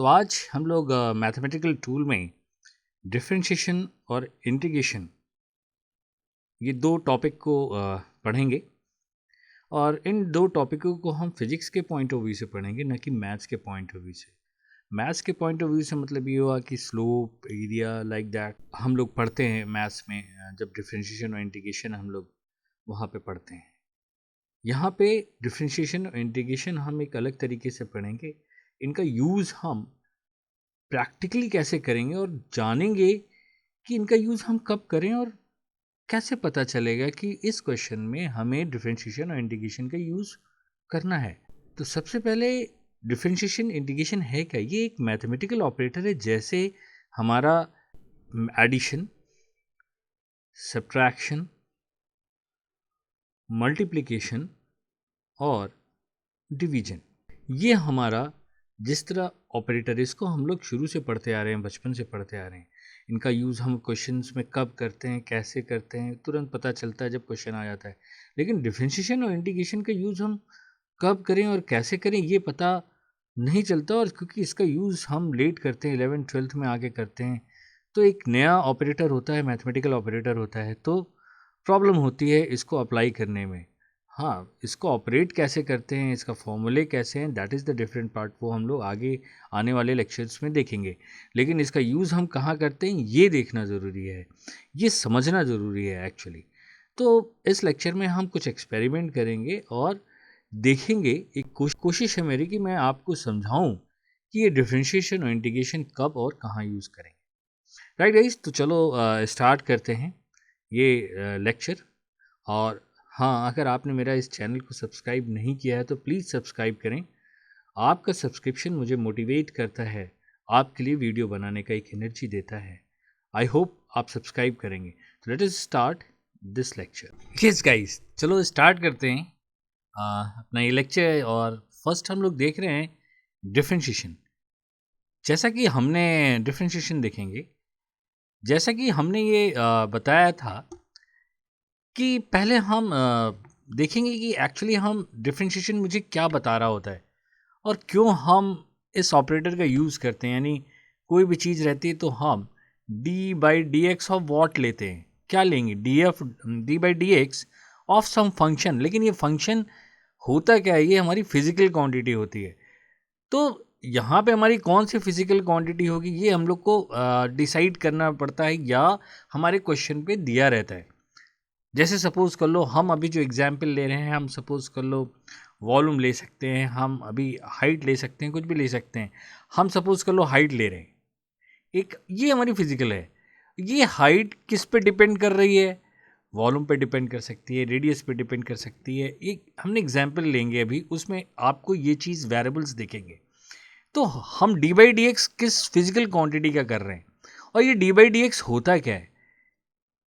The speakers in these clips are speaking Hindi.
तो आज हम लोग मैथमेटिकल टूल में डिफरेंशिएशन और इंटीग्रेशन ये दो टॉपिक को पढ़ेंगे और इन दो टॉपिकों को हम फिजिक्स के पॉइंट ऑफ व्यू से पढ़ेंगे, न कि मैथ्स के पॉइंट ऑफ व्यू से। मैथ्स के पॉइंट ऑफ व्यू से मतलब ये हुआ कि स्लोप, एरिया, लाइक दैट हम लोग पढ़ते हैं मैथ्स में, जब डिफरेंशिएशन और इंटीग्रेशन हम लोग वहाँ पे पढ़ते हैं। यहाँ पे डिफरेंशिएशन और इंटीग्रेशन हम एक अलग तरीके से पढ़ेंगे। इनका यूज़ हम प्रैक्टिकली कैसे करेंगे और जानेंगे कि इनका यूज़ हम कब करें और कैसे पता चलेगा कि इस क्वेश्चन में हमें डिफरेंशिएशन और इंटीग्रेशन का यूज़ करना है। तो सबसे पहले डिफरेंशिएशन इंटीग्रेशन है क्या? ये एक मैथमेटिकल ऑपरेटर है, जैसे हमारा एडिशन, सब्ट्रैक्शन, मल्टीप्लिकेशन और डिवीजन। ये हमारा जिस तरह ऑपरेटर, इसको हम लोग शुरू से पढ़ते आ रहे हैं, बचपन से पढ़ते आ रहे हैं। इनका यूज़ हम क्वेश्चंस में कब करते हैं, कैसे करते हैं, तुरंत पता चलता है जब क्वेश्चन आ जाता है। लेकिन डिफरेंशिएशन और इंटीग्रेशन का यूज़ हम कब करें और कैसे करें ये पता नहीं चलता, और क्योंकि इसका यूज़ हम लेट करते हैं, 11th-12th में आके करते हैं, तो एक नया ऑपरेटर होता है, मैथमेटिकल ऑपरेटर होता है, तो प्रॉब्लम होती है इसको अप्लाई करने में। हाँ, इसको ऑपरेट कैसे करते हैं, इसका फॉर्मूले कैसे हैं, that is the different part, वो हम लोग आगे आने वाले लेक्चर्स में देखेंगे। लेकिन इसका यूज़ हम कहाँ करते हैं ये देखना ज़रूरी है, ये समझना ज़रूरी है एक्चुअली। तो इस लेक्चर में हम कुछ एक्सपेरिमेंट करेंगे और देखेंगे। एक कोशिश है मेरी कि मैं आपको समझाऊं कि ये डिफरेंशिएशन और इंटीग्रेशन कब और कहाँ यूज़ करेंगे। राइट गाइस, तो चलो स्टार्ट करते हैं ये लेक्चर। और हाँ, अगर आपने मेरा इस चैनल को सब्सक्राइब नहीं किया है तो प्लीज़ सब्सक्राइब करें। आपका सब्सक्रिप्शन मुझे मोटिवेट करता है, आपके लिए वीडियो बनाने का एक एनर्जी देता है। आई होप आप सब्सक्राइब करेंगे। तो let us start this lecture. Yes guys, चलो स्टार्ट करते हैं अपना ये लेक्चर। और फर्स्ट हम लोग देख रहे हैं डिफरेंशिएशन। जैसा कि हमने डिफरेंशिएशन देखेंगे, जैसा कि हमने ये बताया था कि पहले हम देखेंगे कि एक्चुअली हम डिफरेंशिएशन मुझे क्या बता रहा होता है और क्यों हम इस ऑपरेटर का यूज़ करते हैं। यानी कोई भी चीज़ रहती है तो हम d/dx ऑफ वॉट लेते हैं। क्या लेंगे? d/dx of some function. लेकिन ये फंक्शन होता क्या है? ये हमारी फिजिकल क्वांटिटी होती है। तो यहाँ पे हमारी कौन सी फिजिकल क्वांटिटी होगी ये हम लोग को डिसाइड करना पड़ता है, या हमारे क्वेश्चन पे दिया रहता है। जैसे सपोज़ कर लो, हम अभी जो एग्जाम्पल ले रहे हैं, हम सपोज़ कर लो वॉल्यूम ले सकते हैं, हम अभी हाइट ले सकते हैं, कुछ भी ले सकते हैं। हम सपोज़ कर लो हाइट ले रहे हैं, एक ये हमारी फिजिकल है। ये हाइट किस पे डिपेंड कर रही है? वॉल्यूम पे डिपेंड कर सकती है, रेडियस पे डिपेंड कर सकती है। एक हमने एग्जाम्पल लेंगे अभी, उसमें आपको ये चीज़ वेरिएबल्स दिखेंगे। तो हम d/dx किस फिजिकल क्वांटिटी का कर रहे हैं, और ये d/dx होता क्या है,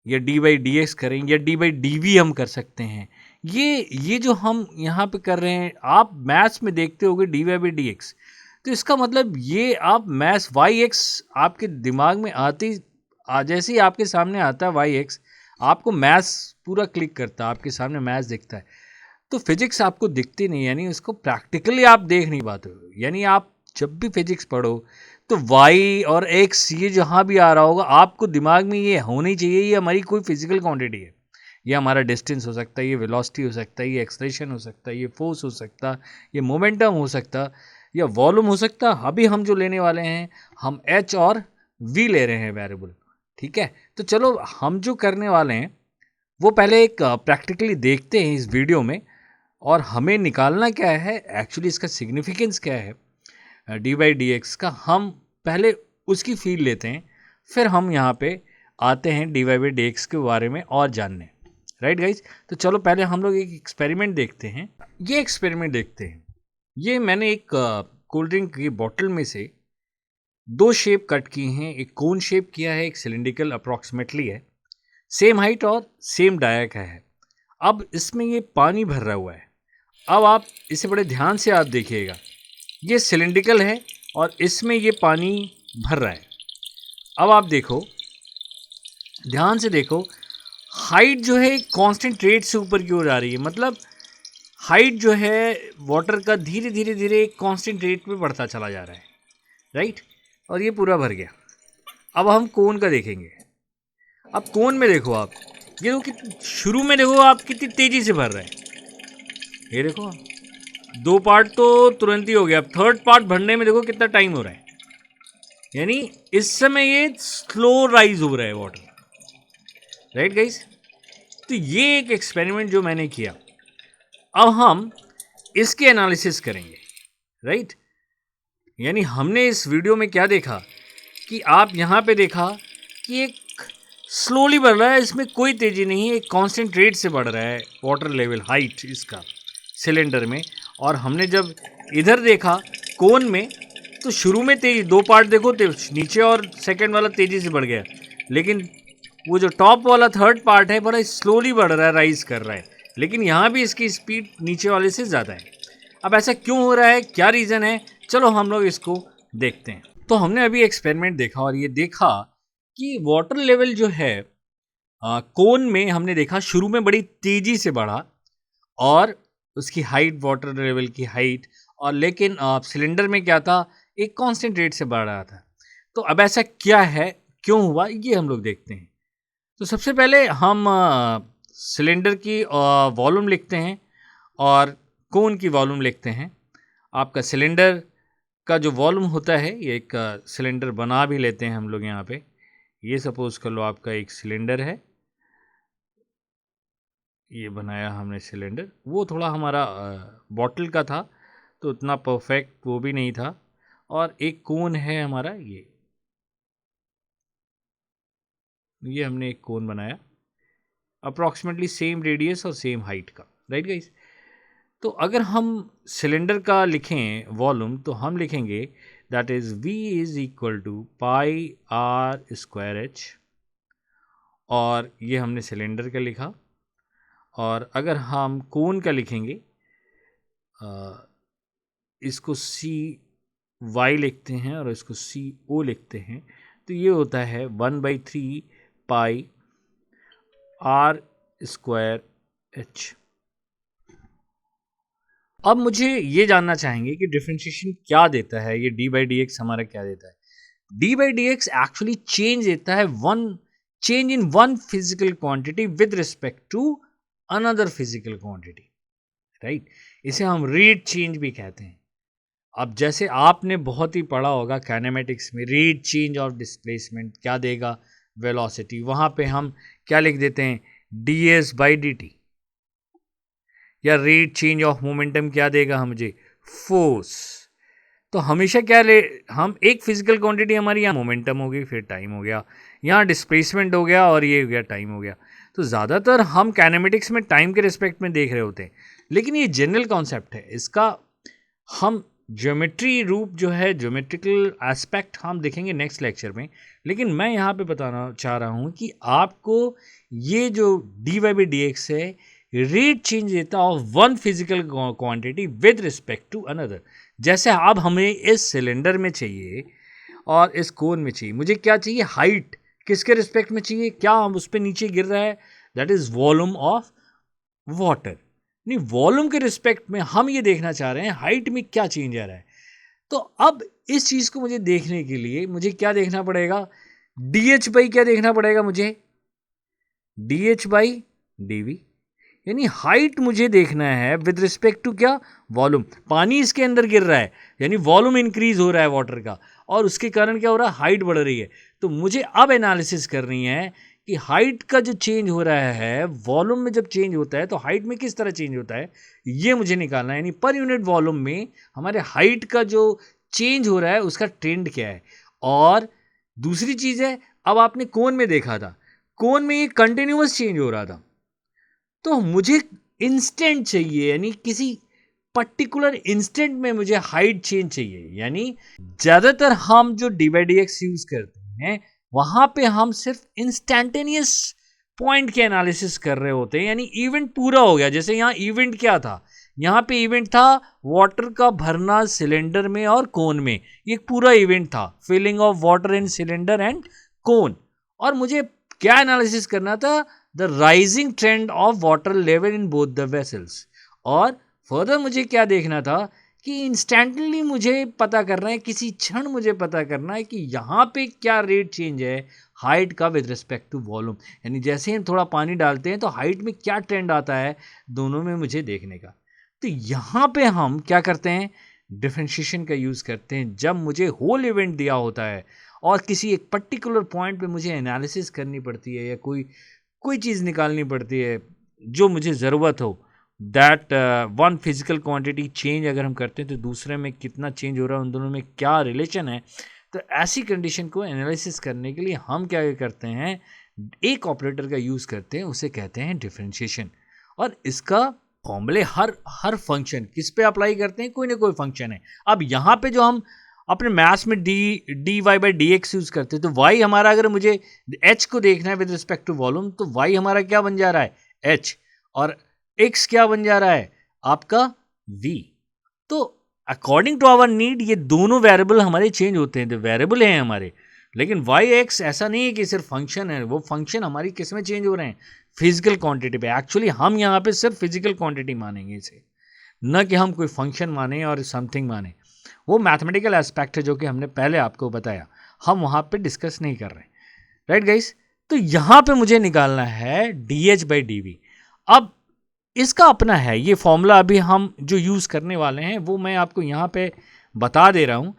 या d/dx करें या d/dv हम कर सकते हैं। ये जो हम यहाँ पे कर रहे हैं, आप मैथ्स में देखते होगे dy/dx, तो इसका मतलब ये आप मैथ्स yx आपके दिमाग में जैसे ही आपके सामने आता है yx, आपको मैथ्स पूरा क्लिक करता है, आपके सामने मैथ्स दिखता है। तो फिजिक्स आपको दिखती नहीं, यानी उसको प्रैक्टिकली आप देख नहीं पाते हो। यानी आप जब भी फिजिक्स पढ़ो तो y और x ये जहाँ भी आ रहा होगा, आपको दिमाग में ये होनी चाहिए ये हमारी कोई फिजिकल क्वांटिटी है। ये हमारा डिस्टेंस हो सकता है, ये वेलोसिटी हो सकता है, ये एक्सलेशन हो सकता है, ये फोर्स हो सकता है, ये मोमेंटम हो सकता है, या वॉल्यूम हो सकता है। अभी हम जो लेने वाले हैं, हम h और v ले रहे हैं वेरिएबल। ठीक है, तो चलो हम जो करने वाले हैं वो पहले एक प्रैक्टिकली देखते हैं इस वीडियो में, और हमें निकालना क्या है एक्चुअली, इसका सिग्निफिकेंस क्या है d/dx का, हम पहले उसकी फील लेते हैं, फिर हम यहाँ पे आते हैं dy/dx के बारे में और जानने। राइट गाइज, तो चलो पहले हम लोग एक एक्सपेरिमेंट देखते हैं। ये एक्सपेरिमेंट देखते हैं, ये मैंने एक कोल्ड ड्रिंक की बॉटल में से दो शेप कट की हैं। एक कोन शेप किया है, एक सिलिंड्रिकल अप्रॉक्सीमेटली है, सेम हाइट और सेम डाया का है। अब इसमें ये पानी भर रहा हुआ है। अब आप इसे बड़े ध्यान से आप देखिएगा, ये सिलिंड्रिकल है और इसमें ये पानी भर रहा है। अब आप देखो, ध्यान से देखो, हाइट जो है कांस्टेंट रेट से ऊपर की ओर आ रही है। मतलब हाइट जो है वाटर का धीरे धीरे धीरे कांस्टेंट रेट पे बढ़ता चला जा रहा है। राइट, और ये पूरा भर गया। अब हम कोन का देखेंगे। अब कोन में देखो आप, ये देखो शुरू में देखो आप कितनी तेजी से भर रहे हैं। ये देखो 2 पार्ट तो तुरंत ही हो गया, अब 3rd पार्ट भरने में देखो कितना टाइम हो रहा है, यानी इस समय ये स्लो राइज हो रहा है वाटर, राइट गाइस। तो ये एक एक्सपेरिमेंट जो मैंने किया, अब हम इसके एनालिसिस करेंगे, राइट। यानी हमने इस वीडियो में क्या देखा कि आप यहाँ पे देखा कि एक स्लोली बढ़ रहा है, इसमें कोई तेज़ी नहीं है, एक कांस्टेंट रेट से बढ़ रहा है वाटर लेवल हाइट इसका सिलेंडर में। और हमने जब इधर देखा कोन में, तो शुरू में तेजी 2 पार्ट देखो नीचे और सेकंड वाला तेज़ी से बढ़ गया, लेकिन वो जो टॉप वाला 3rd पार्ट है बड़ा स्लोली बढ़ रहा है, राइज कर रहा है, लेकिन यहाँ भी इसकी स्पीड नीचे वाले से ज़्यादा है। अब ऐसा क्यों हो रहा है, क्या रीज़न है, चलो हम लोग इसको देखते हैं। तो हमने अभी एक्सपेरिमेंट देखा और ये देखा कि वाटर लेवल जो है कोन में हमने देखा शुरू में बड़ी तेज़ी से बढ़ा और उसकी हाइट, वाटर लेवल की हाइट, और लेकिन सिलेंडर में क्या था, एक कांस्टेंट रेट से बढ़ रहा था। तो अब ऐसा क्या है, क्यों हुआ, ये हम लोग देखते हैं। तो सबसे पहले हम सिलेंडर की वॉल्यूम लिखते हैं और कोन की वॉल्यूम लिखते हैं। आपका सिलेंडर का जो वॉल्यूम होता है, ये एक सिलेंडर बना भी लेते हैं हम लोग यहाँ पे। ये सपोज कर लो आपका एक सिलेंडर है, ये बनाया हमने सिलेंडर। वो थोड़ा हमारा बॉटल का था तो उतना परफेक्ट वो भी नहीं था। और एक कोन है हमारा, ये हमने एक कोन बनाया अप्रॉक्सीमेटली सेम रेडियस और सेम हाइट का, राइट गाइस। तो अगर हम सिलेंडर का लिखें वॉल्यूम, तो हम लिखेंगे that is V is equal to pi r square h, और ये हमने सिलेंडर का लिखा। और अगर हम कोन का लिखेंगे, इसको CY लिखते हैं और इसको CO लिखते हैं, तो ये होता है 1/3 पाई आर स्क्वायर एच। अब मुझे ये जानना चाहेंगे कि डिफरेंशिएशन क्या देता है, ये d/dx हमारा क्या देता है। d/dx एक्चुअली चेंज देता है change in one physical quantity with respect to another physical quantity, right. इसे हम रेट चेंज भी कहते हैं। अब जैसे आपने बहुत ही पढ़ा होगा काइनेमेटिक्स में, रेट चेंज ऑफ डिस्प्लेसमेंट क्या देगा, वेलोसिटी, वहाँ पे हम क्या लिख देते हैं, ds/dt। या रेट चेंज ऑफ मोमेंटम क्या देगा हम मुझे, फोर्स। तो हमेशा क्या हम एक फिजिकल क्वांटिटी हमारी, यहाँ मोमेंटम हो गई, फिर टाइम हो गया, यहाँ डिस्प्लेसमेंट हो गया, और ये हो गया टाइम हो गया। तो ज़्यादातर हम काइनेमेटिक्स में टाइम के रिस्पेक्ट में देख रहे होते हैं, लेकिन ये जनरल कॉन्सेप्ट है, इसका हम ज्योमेट्री रूप जो है, ज्योमेट्रिकल एस्पेक्ट हम देखेंगे नेक्स्ट लेक्चर में। लेकिन मैं यहाँ पे बताना चाह रहा हूँ कि आपको ये जो dy/dx है, रेट चेंज देता of one physical quantity with respect to another. जैसे अब हमें इस सिलेंडर में चाहिए और इस कोन में चाहिए, मुझे क्या चाहिए, हाइट किसके रिस्पेक्ट में चाहिए, क्या हम उस पर नीचे गिर रहा है, that is volume of water. नहीं, वॉल्यूम के रिस्पेक्ट में हम ये देखना चाह रहे हैं हाइट में क्या चेंज आ रहा है। तो अब इस चीज़ को मुझे देखने के लिए मुझे क्या देखना पड़ेगा, dh/, क्या देखना पड़ेगा मुझे, dh/dv। यानी हाइट मुझे देखना है विद रिस्पेक्ट टू क्या, वॉल्यूम। पानी इसके अंदर गिर रहा है, यानी वॉल्यूम इंक्रीज हो रहा है वाटर का, और उसके कारण क्या हो रहा है, हाइट बढ़ रही है। तो मुझे अब एनालिसिस करनी है कि हाइट का जो चेंज हो रहा है, वॉल्यूम में जब चेंज होता है तो हाइट में किस तरह चेंज होता है, ये मुझे निकालना है। यानी पर यूनिट वॉल्यूम में हमारे हाइट का जो चेंज हो रहा है उसका ट्रेंड क्या है। और दूसरी चीज़ है, अब आपने कोन में देखा था, कोन में ये कंटिन्यूअस चेंज हो रहा था, तो मुझे इंस्टेंट चाहिए, यानी किसी पर्टिकुलर इंस्टेंट में मुझे हाइट चेंज चाहिए। यानी ज़्यादातर हम जो dy/dx यूज़ करते हैं, वहाँ पे हम सिर्फ इंस्टेंटेनियस पॉइंट के एनालिसिस कर रहे होते हैं, यानी इवेंट पूरा हो गया। जैसे यहाँ इवेंट क्या था, यहाँ पे इवेंट था वाटर का भरना सिलेंडर में और कोन में, ये पूरा इवेंट था, filling of water in cylinder and cone. और मुझे क्या एनालिसिस करना था, the rising trend of water level in both the vessels. और फर्दर मुझे क्या देखना था कि इंस्टेंटली मुझे पता करना है, किसी क्षण मुझे पता करना है कि यहाँ पे क्या रेट चेंज है हाइट का विद रिस्पेक्ट टू वॉल्यूम। यानी जैसे ही हम थोड़ा पानी डालते हैं तो हाइट में क्या ट्रेंड आता है दोनों में मुझे देखने का। तो यहाँ पे हम क्या करते हैं, डिफरेंशिएशन का यूज़ करते हैं। जब मुझे होल इवेंट दिया होता है और किसी एक पर्टिकुलर पॉइंट पे मुझे एनालिसिस करनी पड़ती है या कोई कोई चीज़ निकालनी पड़ती है जो मुझे ज़रूरत हो, that one physical quantity change अगर हम करते हैं तो दूसरे में कितना चेंज हो रहा है, उन दोनों में क्या रिलेशन है। तो ऐसी कंडीशन को एनालिसिस करने के लिए हम क्या करते हैं, एक ऑपरेटर का यूज़ करते हैं, उसे कहते हैं डिफरेंशिएशन। और इसका फॉर्मूले हर हर फंक्शन किस पे अप्लाई करते हैं, कोई ना कोई फंक्शन है। अब यहाँ पे जो हम अपने मैथ्स में d y by d x use करते हैं, तो वाई हमारा, अगर मुझे एच को देखना है विद रिस्पेक्ट टू वॉल्यूम, तो वाई हमारा क्या बन जा रहा है, एच, और एक्स क्या बन जा रहा है आपका v। तो अकॉर्डिंग टू आवर नीड ये दोनों वेरिएबल हमारे चेंज होते हैं, तो वेरिएबल हैं हमारे। लेकिन वाई एक्स ऐसा नहीं है कि सिर्फ फंक्शन है, वो फंक्शन हमारी किस में चेंज हो रहे हैं, फिजिकल क्वांटिटी पे। एक्चुअली हम यहाँ पे सिर्फ फिजिकल क्वांटिटी मानेंगे इसे, न कि हम कोई फंक्शन माने और समथिंग माने। वो मैथमेटिकल एस्पेक्ट है जो कि हमने पहले आपको बताया, हम वहाँ पे डिस्कस नहीं कर रहे, राइट गाइस। तो यहाँ पे मुझे निकालना है d h by d v. अब इसका अपना है ये फॉर्मूला, अभी हम जो यूज़ करने वाले हैं वो मैं आपको यहाँ पे बता दे रहा हूँ,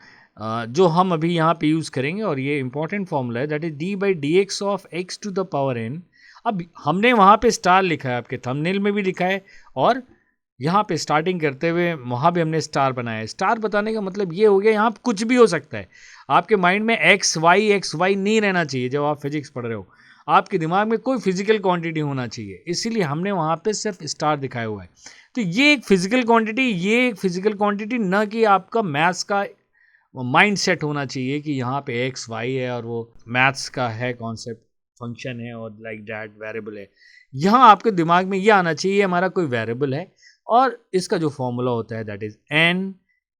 जो हम अभी यहाँ पे यूज़ करेंगे। और ये इंपॉर्टेंट फॉर्मूला है, that is d by d x of x to the power n. अब हमने वहाँ पे स्टार लिखा है, आपके थंबनेल में भी लिखा है, और यहाँ पे स्टार्टिंग करते हुए वहाँ भी हमने स्टार बनाया है। स्टार बताने का मतलब ये हो गया, यहाँ कुछ भी हो सकता है। आपके माइंड में एक्स वाई नहीं रहना चाहिए जब आप फिजिक्स पढ़ रहे हो। आपके दिमाग में कोई फिजिकल क्वांटिटी होना चाहिए, इसीलिए हमने वहाँ पे सिर्फ स्टार दिखाया हुआ है। तो ये एक फिजिकल क्वांटिटी, ये एक फिजिकल क्वांटिटी, न कि आपका मैथ्स का माइंड सेट होना चाहिए कि यहाँ पे एक्स वाई है और वो मैथ्स का है कॉन्सेप्ट, फंक्शन है और लाइक दैट वेरिएबल है। यहाँ आपके दिमाग में ये आना चाहिए हमारा कोई वेरिएबल है और इसका जो फॉर्मूला होता है that is n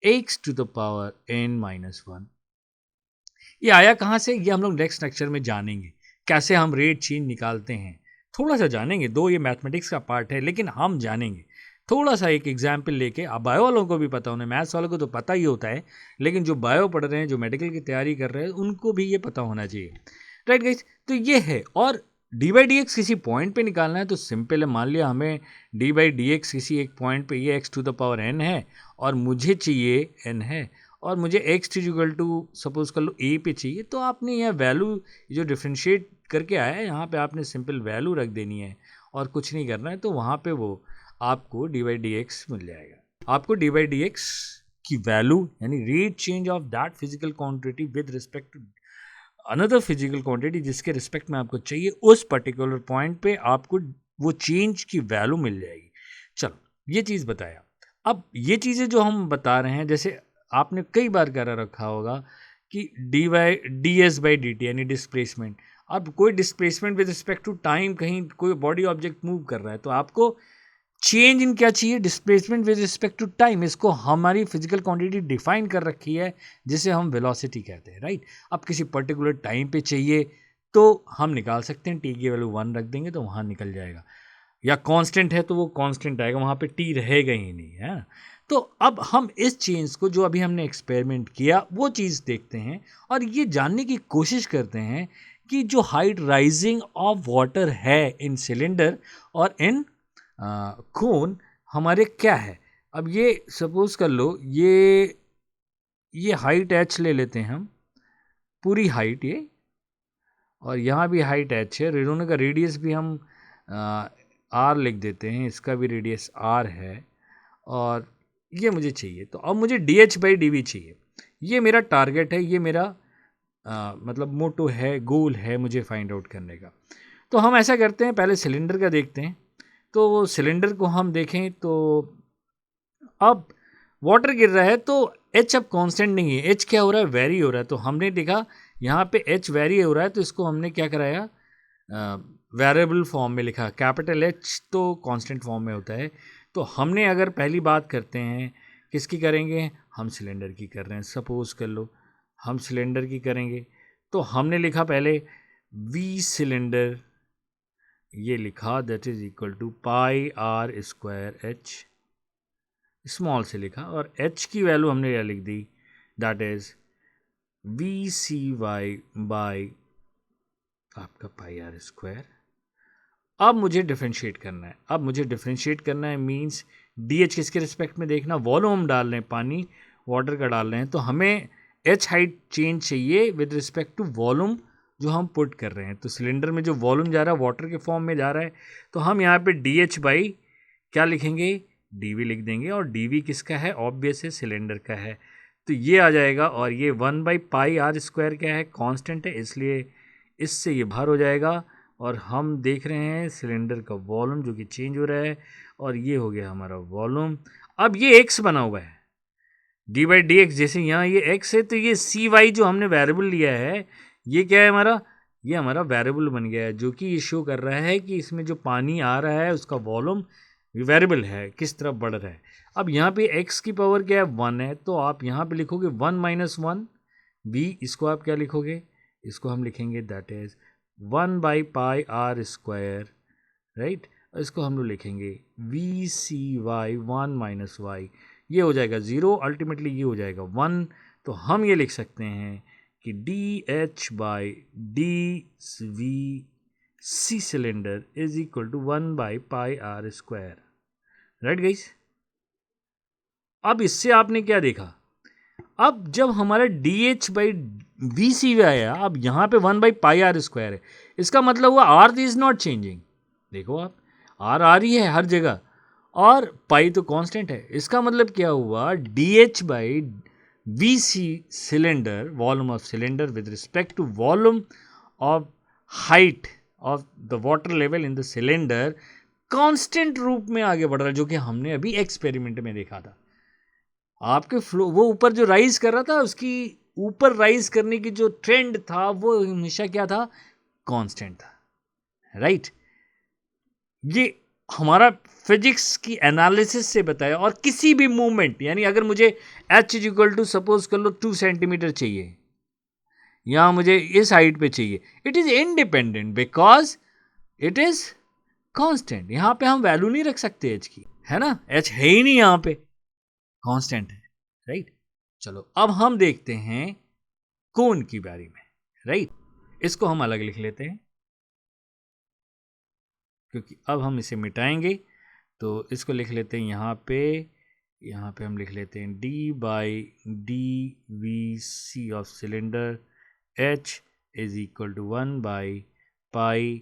x to the power n minus one. ये आया कहाँ से, ये हम लोग नेक्स्ट लेक्चर में जानेंगे, कैसे हम रेट चेंज निकालते हैं। थोड़ा सा जानेंगे, दो ये मैथमेटिक्स का पार्ट है लेकिन हम जानेंगे थोड़ा सा एक एग्जाम्पल लेके। अब बायो वालों को भी पता होना, मैथ्स वालों को तो पता ही होता है, लेकिन जो बायो पढ़ रहे हैं, जो मेडिकल की तैयारी कर रहे हैं, उनको भी ये पता होना चाहिए, राइट गाइस। तो ये है। और डी बाई डी एक्स किसी पॉइंट पे निकालना है तो सिंपल है। मान लिया हमें डी बाई डी एक्स किसी एक पॉइंट पे, ये x to the power n है और मुझे चाहिए एन है, और मुझे एक्स इक्वल टू सपोज कर लो ए पे चाहिए, तो आपने यह वैल्यू जो डिफ्रेंशिएट करके आया है यहाँ पे आपने सिंपल वैल्यू रख देनी है और कुछ नहीं करना है। तो वहाँ पे वो आपको डी बाई डी एक्स मिल जाएगा। आपको डी बाई डी एक्स की वैल्यू यानी rate change of that physical quantity with respect to another physical quantity जिसके रिस्पेक्ट में आपको चाहिए, उस पर्टिकुलर पॉइंट पे आपको वो चेंज की वैल्यू मिल जाएगी। चलो ये चीज़ बताया। अब ये चीज़ें जो हम बता रहे हैं, जैसे आपने कई बार कर रखा होगा कि d s by d t यानी डिस्प्लेसमेंट। अब कोई displacement with respect to time, कहीं कोई बॉडी ऑब्जेक्ट मूव कर रहा है तो आपको चेंज इन क्या चाहिए, displacement with respect to time. इसको हमारी फिजिकल क्वांटिटी डिफाइन कर रखी है जिसे हम वेलोसिटी कहते हैं, राइट। अब किसी पर्टिकुलर टाइम पे चाहिए तो हम निकाल सकते हैं, टी की वैल्यू 1 रख देंगे तो वहाँ निकल जाएगा, या कांस्टेंट है तो वो कांस्टेंट आएगा, वहाँ पे टी रहेगा ही नहीं, है ना। तो अब हम इस चेंज को जो अभी हमने एक्सपेरिमेंट किया वो चीज़ देखते हैं और ये जानने की कोशिश करते हैं कि जो हाइट राइजिंग ऑफ वाटर है इन सिलेंडर और इन खून हमारे क्या है। अब ये सपोज कर लो, ये हाइट एच ले लेते हैं हम, पूरी हाइट ये, और यहाँ भी हाइट एच है, दोनों का रेडियस भी हम आर लिख देते हैं, इसका भी रेडियस आर है, और ये मुझे चाहिए। तो अब मुझे d h by d v चाहिए, ये मेरा टारगेट है, ये मेरा मतलब मोटो है, गोल है मुझे फाइंड आउट करने का। तो हम ऐसा करते हैं, पहले सिलेंडर का देखते हैं। तो सिलेंडर को हम देखें तो अब वाटर गिर रहा है तो एच अब कांस्टेंट नहीं है, एच क्या हो रहा है, वेरी हो रहा है। तो हमने देखा यहाँ पे एच वेरी हो रहा है तो इसको हमने क्या कराया, वेरिएबल फॉर्म में लिखा। कैपिटल एच तो कांस्टेंट फॉर्म में होता है। तो हमने अगर पहली बात करते हैं किसकी करेंगे, हम सिलेंडर की कर रहे हैं, सपोज कर लो हम सिलेंडर की करेंगे। तो हमने लिखा पहले वी सिलेंडर, ये लिखा that is equal to pi r square h. Small से लिखा और h की वैल्यू हमने यह लिख दी, दैट इज VCY बाई आपका पाई आर स्क्वायर। अब मुझे डिफ्रेंशिएट करना है, मीन्स DH किसके रिस्पेक्ट में देखना, वॉल्यूम हम डाल रहे हैं, पानी वाटर का डाल रहे हैं, तो हमें H हाइट चेंज चाहिए विद रिस्पेक्ट टू वॉल्यूम जो हम पुट कर रहे हैं। तो सिलेंडर में जो वॉल्यूम जा रहा है वाटर के फॉर्म में जा रहा है, तो हम यहाँ पे DH बाई क्या लिखेंगे, DV लिख देंगे, और DV किसका है, ऑब्वियस है सिलेंडर का है, तो ये आ जाएगा। और ये 1/πr² क्या है, कांस्टेंट है, इसलिए इससे ये बाहर हो जाएगा और हम देख रहे हैं सिलेंडर का वॉल्यूम जो कि चेंज हो रहा है, और ये हो गया हमारा वॉल्यूम। अब ये x बना हुआ है, d/dx, जैसे यहाँ ये x है तो ये cy जो हमने वेरिएबल लिया है ये क्या है हमारा, ये हमारा वेरिएबल बन गया है, जो कि ये शो कर रहा है कि इसमें जो पानी आ रहा है उसका वॉल्यूम वेरिएबल है, किस तरफ बढ़ रहा है। अब यहाँ पे x की पावर क्या है, 1 है, तो आप यहाँ पे लिखोगे 1 - 1 v, इसको आप क्या लिखोगे, इसको हम लिखेंगे दैट इज 1/πr², राइट। इसको हम लोग लिखेंगे VCY 1 - y, ये हो जाएगा 0, अल्टीमेटली ये हो जाएगा 1। तो हम ये लिख सकते हैं कि DH/dVC cylinder is equal to 1/πr², right guys. अब इससे आपने क्या देखा, अब जब हमारा DH/VC आया, अब यहाँ पे 1/πr² है, इसका मतलब हुआ R इज नॉट चेंजिंग। देखो आप, R आ रही है हर जगह और पाई तो कांस्टेंट है, इसका मतलब क्या हुआ, DH/VC cylinder, volume of cylinder with respect to volume of height of the water level in the cylinder constant रूप में आगे बढ़ रहा है, जो कि हमने अभी एक्सपेरिमेंट में देखा था। आपके फ्लो वो ऊपर जो राइज कर रहा था, उसकी ऊपर राइज करने की जो ट्रेंड था वो हमेशा क्या था, कांस्टेंट था, राइट। ये हमारा फिजिक्स की एनालिसिस से बताया। और किसी भी मूवमेंट, यानी अगर मुझे h इक्वल टू सपोज कर लो 2 सेंटीमीटर चाहिए, या मुझे इस हाइट पे चाहिए, it is independent because it is constant. यहां पे हम वैल्यू नहीं रख सकते h की, है ना, h है ही नहीं, यहां पे कांस्टेंट है, राइट। चलो अब हम देखते हैं कोन की बारी में, राइट। इसको हम अलग लिख लेते हैं क्योंकि अब हम इसे मिटाएंगे, तो इसको लिख लेते हैं यहाँ पे हम लिख लेते हैं D/dVC of cylinder H is equal to 1/πr²,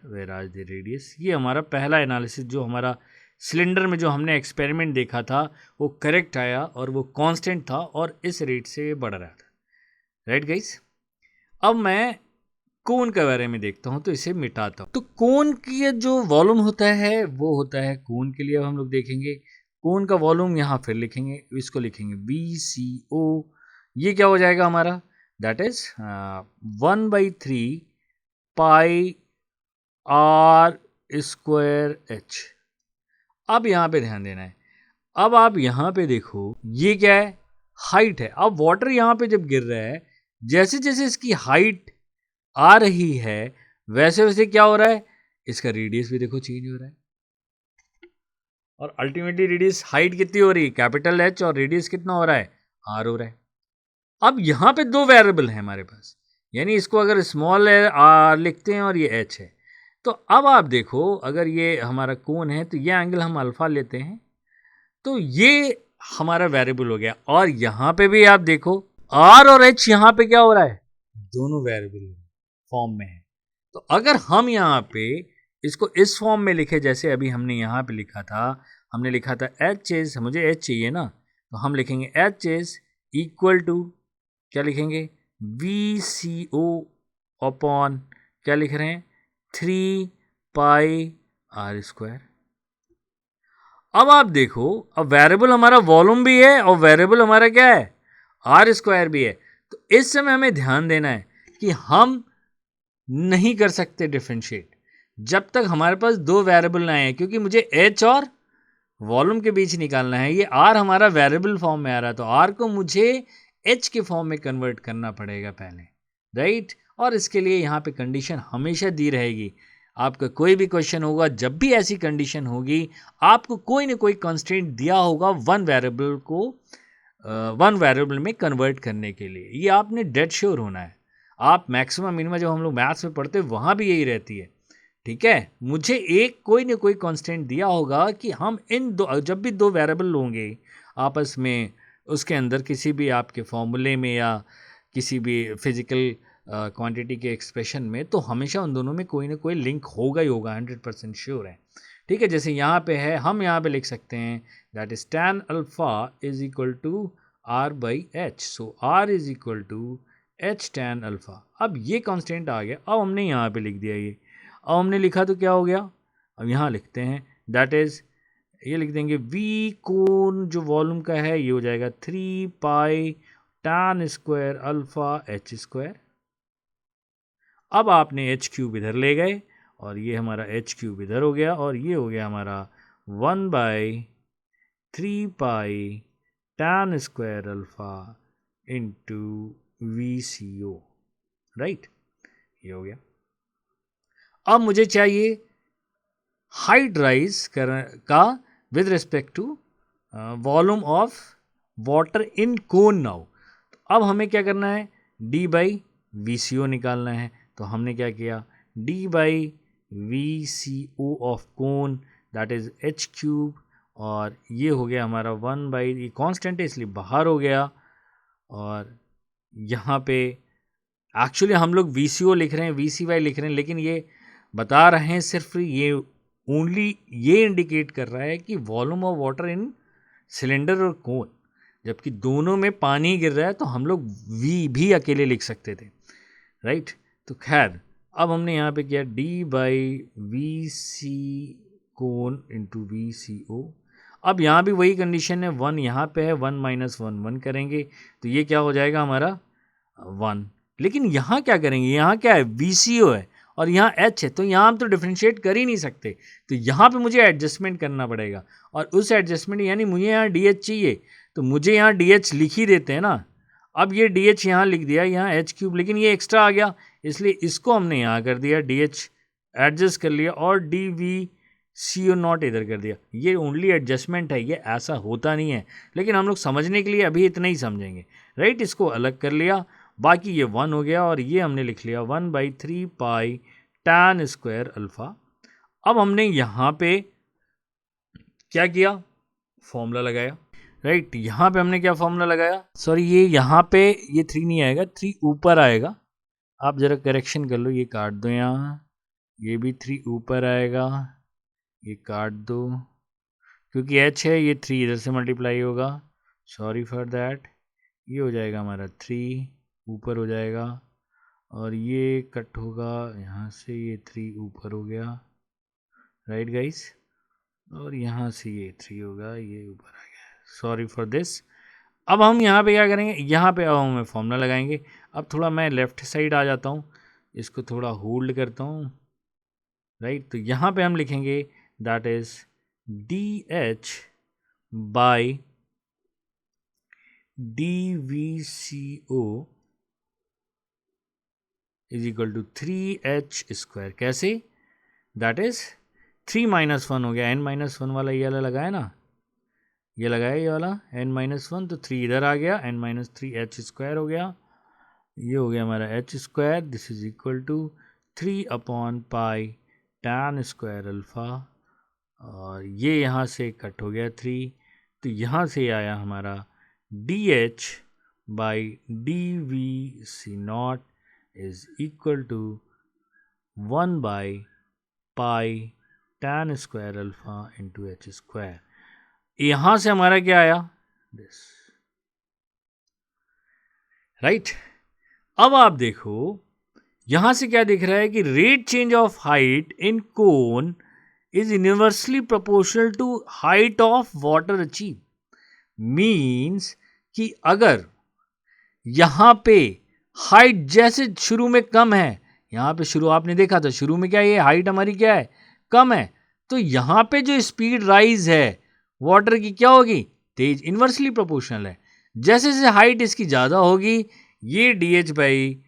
where r the radius. ये हमारा पहला एनालिसिस, जो हमारा सिलेंडर में जो हमने एक्सपेरिमेंट देखा था वो करेक्ट आया और वो कांस्टेंट था और इस रेट से बढ़ रहा था, राइट गाइस। अब मैं कोन के बारे में देखता हूं, तो इसे मिटाता हूं। तो कोन की जो वॉल्यूम होता है वो होता है, कोन के लिए अब हम लोग देखेंगे कोन का वॉल्यूम, यहां फिर लिखेंगे, इसको लिखेंगे VCO। ये क्या हो जाएगा हमारा, दैट इज 1/3πr²H। अब यहां पे ध्यान देना है, अब आप यहां पे देखो ये क्या है, हाइट है। अब वाटर यहां पे जब गिर रहा है, जैसे जैसे इसकी हाइट आ रही है वैसे वैसे क्या हो रहा है, इसका रेडियस भी देखो चेंज हो रहा है, और अल्टीमेटली रेडियस, हाइट कितनी हो रही है, कैपिटल H, और रेडियस कितना हो रहा है, R हो रहा है। अब यहाँ पे दो वेरिएबल है हमारे पास, यानी इसको अगर स्मॉल R लिखते हैं और ये H है, तो अब आप देखो अगर ये हमारा कोन है तो ये एंगल हम अल्फा लेते हैं, तो ये हमारा वेरिएबल हो गया। और यहाँ पे भी आप देखो R और H यहाँ पे क्या हो रहा है, दोनों वेरिएबल फॉर्म में है। तो अगर हम यहाँ पे इसको इस फॉर्म में लिखे, जैसे अभी हमने यहाँ पे लिखा था, हमने लिखा था H इज, मुझे H चाहिए ना, तो हम लिखेंगे H इज इक्वल टू, क्या लिखेंगे, VCO अपॉन, क्या लिख रहे हैं, 3πr²। अब आप देखो, अब वेरिएबल हमारा वॉल्यूम भी है और वेरिएबल हमारा क्या है, R² भी है। तो इस समय हमें ध्यान देना है कि हम नहीं कर सकते डिफरेंशिएट जब तक हमारे पास दो वेरिएबल ना आए, क्योंकि मुझे H और वॉल्यूम के बीच निकालना है। ये R हमारा वेरिएबल फॉर्म में आ रहा है, तो R को मुझे H के फॉर्म में कन्वर्ट करना पड़ेगा पहले, राइट। और इसके लिए यहाँ पे कंडीशन हमेशा दी रहेगी, आपका कोई भी क्वेश्चन होगा, जब भी ऐसी कंडीशन होगी, आपको कोई ना कोई कंस्ट्रेंट दिया होगा वन वेरिएबल में कन्वर्ट करने के लिए। ये आपने डेड श्योर होना है। आप मैक्सिमम मिनिमम जब हम लोग मैथ्स में पढ़ते हैं वहाँ भी यही रहती है, ठीक है। मुझे एक कोई ना कोई कांस्टेंट दिया होगा कि हम इन दो, जब भी दो वेरिएबल होंगे आपस में, उसके अंदर किसी भी आपके फॉर्मूले में या किसी भी फिजिकल क्वांटिटी के एक्सप्रेशन में, तो हमेशा उन दोनों में कोई ना कोई लिंक होगा ही होगा, 100% श्योर है, ठीक है। जैसे यहाँ पे है, हम यहाँ पे लिख सकते हैं that is tan alpha is equal to r by h, so r is equal to h tan alpha. अब ये कांस्टेंट आ गया, अब हमने यहाँ पे लिख दिया ये। अब हमने लिखा तो क्या हो गया, अब यहाँ लिखते हैं दैट इज, ये लिख देंगे v कोण जो वॉल्यूम का है ये हो जाएगा 3 pi tan square alpha h square. अब आपने एच क्यूब इधर ले गए और ये हमारा एच क्यूब इधर हो गया, और ये हो गया हमारा 1/3 pi tan square alpha into VCO, right, ये हो गया। अब मुझे चाहिए हाइट राइज का with respect to volume of water in cone now. अब हमें क्या करना है, D/VCO निकालना है। तो हमने क्या किया, D/VCO of cone that is h cube, और ये हो गया हमारा 1 ये कांस्टेंट है इसलिए बाहर हो गया, और यहाँ पे एक्चुअली हम लोग VCO लिख रहे हैं, VCY लिख रहे हैं, लेकिन ये बता रहे हैं सिर्फ ये ओनली ये इंडिकेट कर रहा है कि volume of water in cylinder और कोन, जबकि दोनों में पानी गिर रहा है तो हम लोग V भी अकेले लिख सकते थे, राइट। तो खैर अब हमने यहाँ पे किया D/VC कोन इंटू VCO। अब यहाँ भी वही कंडीशन है, 1 यहाँ पे है, 1 - 1 1 करेंगे तो ये क्या हो जाएगा हमारा 1। लेकिन यहाँ क्या करेंगे, यहाँ क्या है, VCO है और यहाँ H है, तो यहाँ हम तो डिफ्रेंशिएट कर ही नहीं सकते, तो यहाँ पे मुझे एडजस्टमेंट करना पड़ेगा, और उस एडजस्टमेंट यानी मुझे यहाँ DH चाहिए, तो मुझे यहाँ DH लिख ही देते हैं ना। अब ये DH यहाँ लिख दिया, यहाँ h क्यूब, लेकिन ये एक्स्ट्रा आ गया इसलिए इसको हमने यहाँ कर दिया, DH एडजस्ट कर लिया, और DVCO नॉट इधर कर दिया। ये ओनली एडजस्टमेंट है, ये ऐसा होता नहीं है, लेकिन हम लोग समझने के लिए अभी इतना ही समझेंगे, राइट। इसको अलग कर लिया, बाकी ये 1 हो गया, और ये हमने लिख लिया 1/3 पाई tan स्क्वायर अल्फ़ा। अब हमने यहाँ पे क्या किया, फॉर्मूला लगाया, राइट। यहाँ पे हमने क्या फॉर्मूला लगाया, सॉरी ये यहाँ पे ये 3 नहीं आएगा, 3 ऊपर आएगा, आप ज़रा करेक्शन कर लो, ये काट दो, यहाँ ये भी 3 ऊपर आएगा, ये काट दो, क्योंकि h है, ये 3 इधर से मल्टीप्लाई होगा, सॉरी फॉर दैट, ये हो जाएगा हमारा 3 ऊपर हो जाएगा, और ये कट होगा यहाँ से, ये 3 ऊपर हो गया, राइट गाइस, और यहाँ से ये 3 होगा, ये ऊपर आ गया, सॉरी फॉर दिस। अब हम यहाँ पे क्या करेंगे, यहाँ पे अब हमें फॉर्मूला लगाएंगे। अब थोड़ा मैं लेफ़्ट साइड आ जाता हूँ, इसको थोड़ा होल्ड करता हूँ, राइट। तो यहाँ पे हम लिखेंगे that is DH by DVCO is equal to 3h square. कैसे, दैट इज 3 - 1 हो गया, n - 1 वाला ये वाला लगाया ना, ये लगाया ये वाला n - 1, तो 3 इधर आ गया, n - 3h स्क्वायर हो गया, ये हो गया हमारा h square, this is equal to 3 pi tan square alpha, और ये यहाँ से कट हो गया 3, तो यहाँ से आया हमारा DH by DVC not is equal to 1/पाई tan square alpha into h square. यहाँ से हमारा क्या आया, दिस, राइट। अब आप देखो यहाँ से क्या दिख रहा है कि rate change of height in cone is universally proportional to height of water achieve. Means कि अगर यहाँ पे हाइट जैसे शुरू में कम है, यहाँ पे शुरू आपने देखा था शुरू में क्या, ये हाइट हमारी क्या है, कम है, तो यहाँ पे जो स्पीड राइज है वाटर की क्या होगी, तेज, इन्वर्सली प्रोपोर्शनल है। जैसे जैसे हाइट इसकी ज़्यादा होगी, ये DH बाई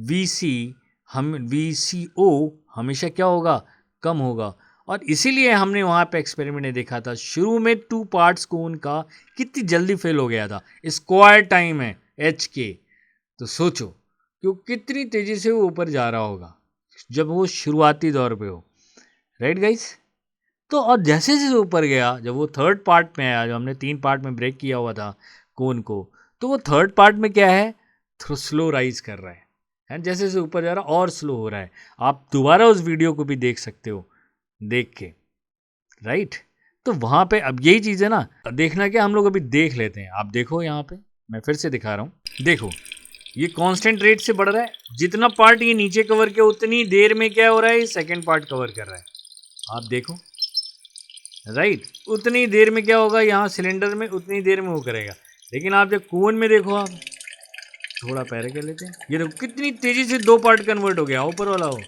VC हम VCO हमेशा क्या होगा, कम होगा। और इसीलिए हमने वहाँ पे एक्सपेरिमेंट में देखा था, शुरू में 2 पार्ट्स कोन का कितनी जल्दी फेल हो गया था। स्क्वायर टाइम है HK, तो सोचो कि वो कितनी तेज़ी से वो ऊपर जा रहा होगा जब वो शुरुआती दौर पे हो, राइट गाइस। तो और जैसे जैसे ऊपर गया, जब वो थर्ड पार्ट में आया, जो हमने 3 पार्ट में ब्रेक किया हुआ था कोन को, तो वो थर्ड पार्ट में क्या है, स्लो राइज कर रहा है, जैसे जैसे ऊपर जा रहा है और स्लो हो रहा है। आप दोबारा उस वीडियो को भी देख सकते हो देख के, राइट। तो वहाँ पे अब यही चीज़ है ना, देखना क्या, हम लोग अभी देख लेते हैं। आप देखो यहाँ पे, मैं फिर से दिखा रहा हूँ, देखो ये कांस्टेंट रेट से बढ़ रहा है। जितना पार्ट ये नीचे कवर किया उतनी देर में क्या हो रहा है, ये सेकेंड पार्ट कवर कर रहा है। आप देखो, राइट, उतनी देर में क्या होगा यहाँ सिलेंडर में, उतनी देर में वो करेगा। लेकिन आप जब कोन में देखो, आप थोड़ा पैरे कर लेते हैं, ये देखो कितनी तेजी से 2 पार्ट कन्वर्ट हो गया, ऊपर वाला हो।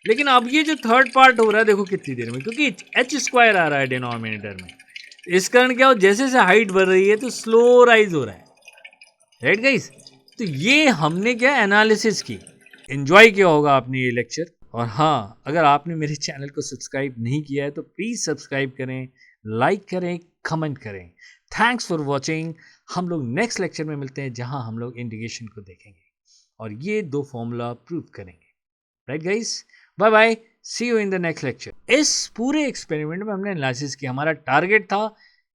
लेकिन अब ये जो थर्ड पार्ट हो रहा है, देखो कितनी देर में, क्योंकि H स्क्वायर आ रहा है डिनोमिनेटर में। इस कारण क्या हो, जैसे जैसे हाइट बढ़ रही है तो स्लो राइज हो रहा है, राइट गाइस। तो ये हमने क्या एनालिसिस की, एंजॉय किया होगा आपने ये लेक्चर। और हाँ, अगर आपने मेरे चैनल को सब्सक्राइब नहीं किया है तो प्लीज़ सब्सक्राइब करें, लाइक करें, कमेंट करें। Thanks for watching. हम लोग नेक्स्ट लेक्चर में मिलते हैं, जहां हम लोग इंटीग्रेशन को देखेंगे और ये 2 फॉर्मूला प्रूव करेंगे, right guys. Bye bye, see you in the next lecture. इस पूरे एक्सपेरिमेंट में हमने एनालिसिस किया। हमारा टारगेट था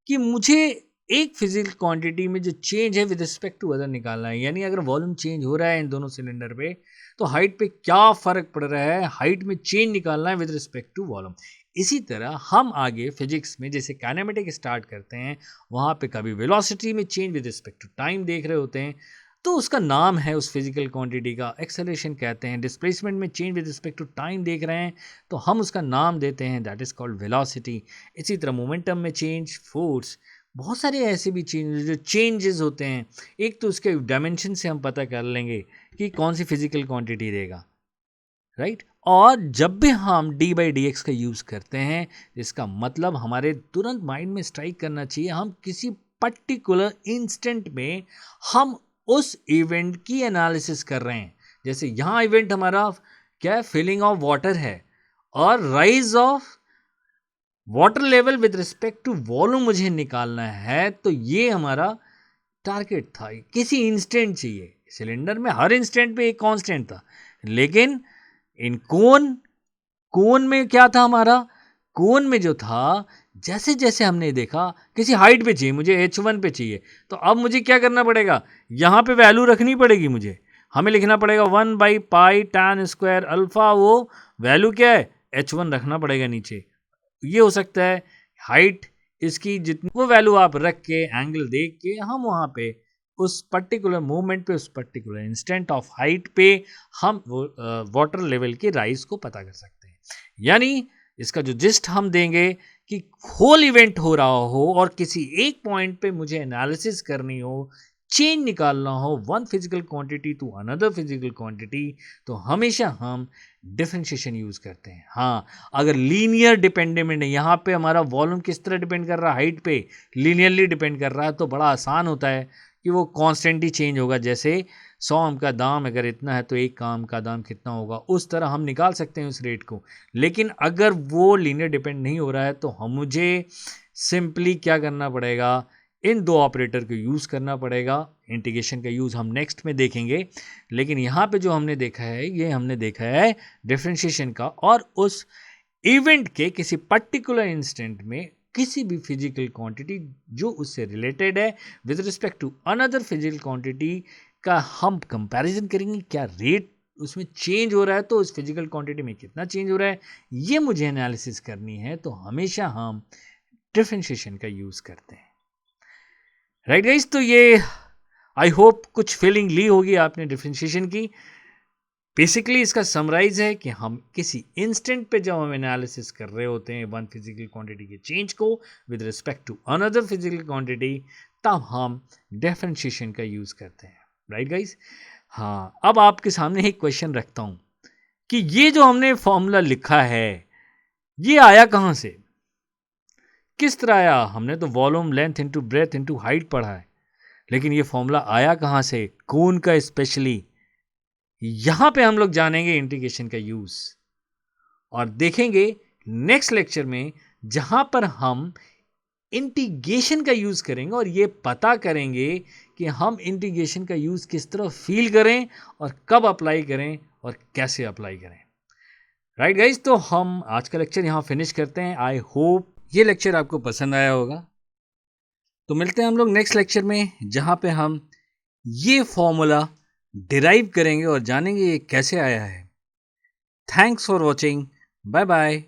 कि मुझे एक फिजिकल क्वांटिटी में जो चेंज है विद रिस्पेक्ट टू अदर निकालना है। यानी अगर वॉल्यूम चेंज हो रहा है इन दोनों सिलेंडर पे, तो हाइट पे क्या फर्क पड़ रहा है, हाइट में चेंज निकालना है विद रिस्पेक्ट टू वॉल्यूम। इसी तरह हम आगे फिजिक्स में जैसे काइनेमेटिक स्टार्ट करते हैं, वहाँ पे कभी वेलोसिटी में change with respect to time देख रहे होते हैं, तो उसका नाम है उस फिजिकल क्वांटिटी का एक्सेलरेशन कहते हैं। डिस्प्लेसमेंट में change with respect to time देख रहे हैं, तो हम उसका नाम देते हैं, दैट इज़ कॉल्ड वेलोसिटी। इसी तरह मोमेंटम में चेंज, फोर्स, बहुत सारे ऐसे भी जो चेंजेस होते हैं, एक तो उसके डायमेंशन से हम पता कर लेंगे कि कौन सी फिजिकल क्वांटिटी देगा, राइट। और जब भी हम d/dx का यूज़ करते हैं, इसका मतलब हमारे तुरंत माइंड में स्ट्राइक करना चाहिए, हम किसी पर्टिकुलर इंस्टेंट में हम उस इवेंट की एनालिसिस कर रहे हैं। जैसे यहाँ इवेंट हमारा क्या है, फिलिंग ऑफ वाटर है, और rise of water level with respect to volume मुझे निकालना है। तो ये हमारा टारगेट था, किसी इंस्टेंट चाहिए। सिलेंडर में हर इंस्टेंट पे एक कांस्टेंट था, लेकिन इन कोन में क्या था हमारा, कोन में जो था, जैसे जैसे हमने देखा किसी हाइट पे चाहिए, मुझे H1 पे चाहिए, तो अब मुझे क्या करना पड़ेगा, यहाँ पे वैल्यू रखनी पड़ेगी। मुझे हमें लिखना पड़ेगा 1/π tan² अल्फा, वो वैल्यू क्या है, H1 रखना पड़ेगा नीचे। ये हो सकता है हाइट इसकी जितनी, वो वैल्यू आप रख के एंगल देख के हम वहाँ पे उस पर्टिकुलर मूवमेंट पे, उस पर्टिकुलर इंस्टेंट ऑफ हाइट पे हम वो वाटर लेवल के राइज को पता कर सकते हैं। यानी इसका जो जिस्ट हम देंगे कि होल इवेंट हो रहा हो और किसी एक पॉइंट पे मुझे एनालिसिस करनी हो, चेंज निकालना हो one physical quantity to another physical quantity, तो हमेशा हम डिफरेंशिएशन यूज करते हैं। हाँ, अगर लीनियर डिपेंडेंट है, यहाँ पे हमारा वॉल्यूम किस तरह डिपेंड कर रहा है, हाइट पे लीनियरली डिपेंड कर रहा है, तो बड़ा आसान होता है कि वो कॉन्स्टेंटली चेंज होगा। जैसे 100 आम का दाम अगर इतना है तो एक काम का दाम कितना होगा, उस तरह हम निकाल सकते हैं उस रेट को। लेकिन अगर वो लीनियर डिपेंड नहीं हो रहा है, तो हम मुझे सिंपली क्या करना पड़ेगा, इन 2 ऑपरेटर को यूज़ करना पड़ेगा। इंटीग्रेशन का यूज़ हम नेक्स्ट में देखेंगे, लेकिन यहाँ पे जो हमने देखा है, ये हमने देखा है डिफरेंशिएशन का, और उस इवेंट के किसी पर्टिकुलर इंस्टेंट में किसी भी फिजिकल क्वांटिटी जो उससे रिलेटेड है with respect to another physical quantity का हम कंपैरिजन करेंगे, क्या रेट उसमें चेंज हो रहा है, तो उस फिजिकल क्वांटिटी में कितना चेंज हो रहा है, ये मुझे एनालिसिस करनी है। तो हमेशा हम डिफरेंशिएशन का यूज़ करते हैं, राइट गाइस। तो ये आई होप कुछ फीलिंग ली होगी आपने डिफरेंशिएशन की। बेसिकली इसका समराइज है कि हम किसी इंस्टेंट पे जब हम एनालिसिस कर रहे होते हैं वन फिजिकल क्वांटिटी के चेंज को with respect to another physical quantity, तब हम डिफरेंशिएशन का यूज़ करते हैं, राइट गाइस। हाँ, अब आपके सामने एक क्वेश्चन रखता हूँ कि ये जो हमने फॉर्मूला लिखा है, ये आया कहाँ से, किस तरह आया। हमने तो volume, length into breadth into height पढ़ा है, लेकिन ये फॉर्मूला आया कहाँ से, कोन का स्पेशली, यहां पे हम लोग जानेंगे इंटीग्रेशन का यूज और देखेंगे नेक्स्ट लेक्चर में, जहां पर हम इंटीग्रेशन का यूज करेंगे और ये पता करेंगे कि हम इंटीग्रेशन का यूज किस तरह फील करें और कब अप्लाई करें और कैसे अप्लाई करें। राइट गाइज, तो हम आज का लेक्चर यहां फिनिश करते हैं। आई होप ये लेक्चर आपको पसंद आया होगा। तो मिलते हैं हम लोग नेक्स्ट लेक्चर में, जहां पे हम ये फॉर्मूला डिराइव करेंगे और जानेंगे ये कैसे आया है। Thanks for watching. Bye bye.